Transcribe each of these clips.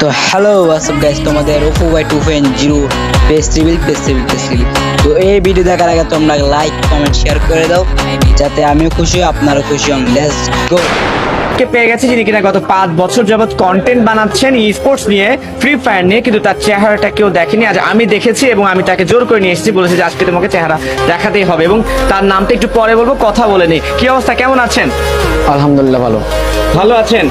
তো hello WhatsApp guys, তোমাদের Oppo Y 2.0 page reveal. তো এই ভিডিও দেখার আগে তোমরা লাইক কমেন্ট শেয়ার করে দাও যাতে আমিও খুশি হই আপনারাও খুশি হন। Let's go. কে পেয়ে গেছে যিনি কিনা গত 5 বছর যাবত কন্টেন্ট বানাচ্ছেন ই স্পোর্টস নিয়ে, ফ্রি ফায়ার নিয়ে, কিন্তু তার চেহারাটা কেউ দেখেনি। আজ আমি দেখেছি এবং আমি তাকে জোর করে নিয়ে এসেছি, বলেছি যে আজকে তোমাকে চেহারা দেখাতেই হবে এবং তার নামটা একটু পরে বলবো, কথা বলে নি। কি অবস্থা, কেমন আছেন? আলহামদুলিল্লাহ ভালো। ভালো আছেন?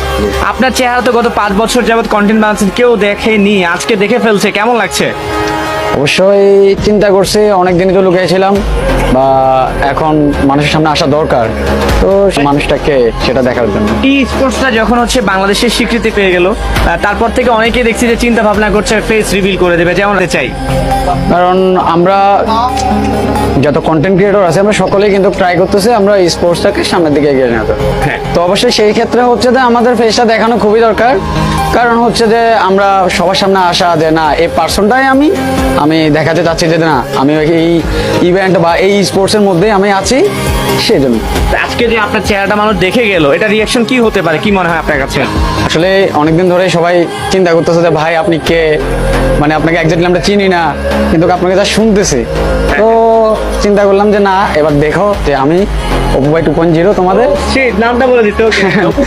আপনার চেহারা তো গত 5 বছর যাবত কন্টেন্ট বানাচ্ছেন, কেউ দেখেনি, আজকে দেখে ফেলছে, কেমন লাগছে? অবশ্যই চিন্তা করছি, অনেকদিনই তো লুকিয়েছিলাম, বা এখন মানুষের সামনে আসা দরকার, তো সেই মানুষটাকে সেটা দেখার জন্য। ই স্পোর্টসটা যখন হচ্ছে বাংলাদেশের স্বীকৃতি পেয়ে গেল, তারপর থেকে অনেকেই দেখছি যে চিন্তা ভাবনা করছে ফেস রিভিল করে দেবে, যেমন চাই। কারণ আমরা যত কন্টেন্ট ক্রিয়েটর আছে আমরা সকলেই কিন্তু ট্রাই করতেছি আমরা স্পোর্টসটাকে সামনের দিকে এগিয়ে নিতে। হ্যাঁ। তো অবশ্যই সেই ক্ষেত্রে হচ্ছে যে আমাদের ফেসটা দেখানো খুবই দরকার, কারণ হচ্ছে যে আমরা সবার সামনে আসা যে না এই পার্সনটাই আমি দেখাতে চাচ্ছি যে না আমি এই ইভেন্ট বা এই স্পোর্টসের মধ্যেই আমি আছি, সেই জন্য। আজকে যে আপনার চেহারাটা মানুষ দেখে গেল, এটা রিয়াকশন কি হতে পারে, কি মনে হয় আপনার কাছে? আসলে অনেকদিন ধরে সবাই চিন্তা করতেছে যে ভাই আপনি কে, মানে আপনাকে একজাক্টলি আমরা চিনি না, কিন্তু আপনাকে যা শুনতেছি, তো চিন্তা করলাম যে না এবার দেখো যে আমি ওপো ভাই 2.0 তোমাদের। সেই নামটা বলে দিতে ওকে, ওপো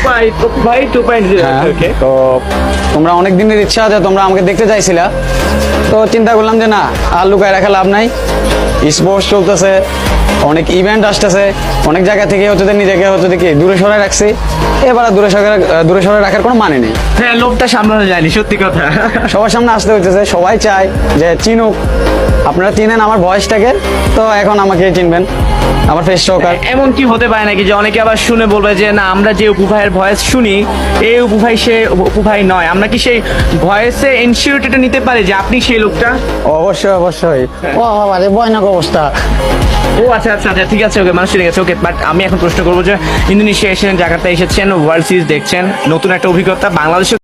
ভাই 2.0। হ্যাঁ, ওকে। তো তোমরা অনেক দিনের ইচ্ছা যে তোমরা আমাকে দেখতে চাইছিলা, তো চিন্তা করলাম যে না আর লুকায় রাখা লাভ নাই, স্পোর্টস চলতেছে, অনেক ইভেন্ট আসতেছে, অনেক জায়গা থেকে হচ্ছে যে নিজেকে হচ্ছে যে কি দূরে সরাই রাখছি, এবার আর দূরে সরাই রাখার কোনো মানে নেই। হ্যাঁ, লোকটা সামলানো যায়নি, সত্যি কথা। সবার সামনে আসতে হইতেছে, সবাই চায় যে চিনুক, আপনারা চিনেন আমার ভয়েসটাকে, তো এখন আমাকে চিনবেন আমার ফেস চৌকার। এমন কি হতে পারে নাকি যে অনেকে আবার শুনে বলবে যে না আমরা যে অপু ভাইয়ের ভয়েস শুনি, এই অপু ভাই সে অপু ভাই নয়, আমরা কি সেই ভয়েসে ইনসিউরিটিটা নিতে পারি যে আপনি সেই লোকটা? অবশ্যই ও বাবা রে, ভয়ানক অবস্থা। ও আচ্ছা, ঠিক আছে, ওকে, মানুষ ঠিক আছে, ওকে। বাট আমি এখন প্রশ্ন করবো যে ইন্দোনেশিয়া এসেছেন, জাকার্তা এসেছেন, ওয়ার্ল্ড সিরিজ দেখছেন, নতুন একটা অভিজ্ঞতা, বাংলাদেশে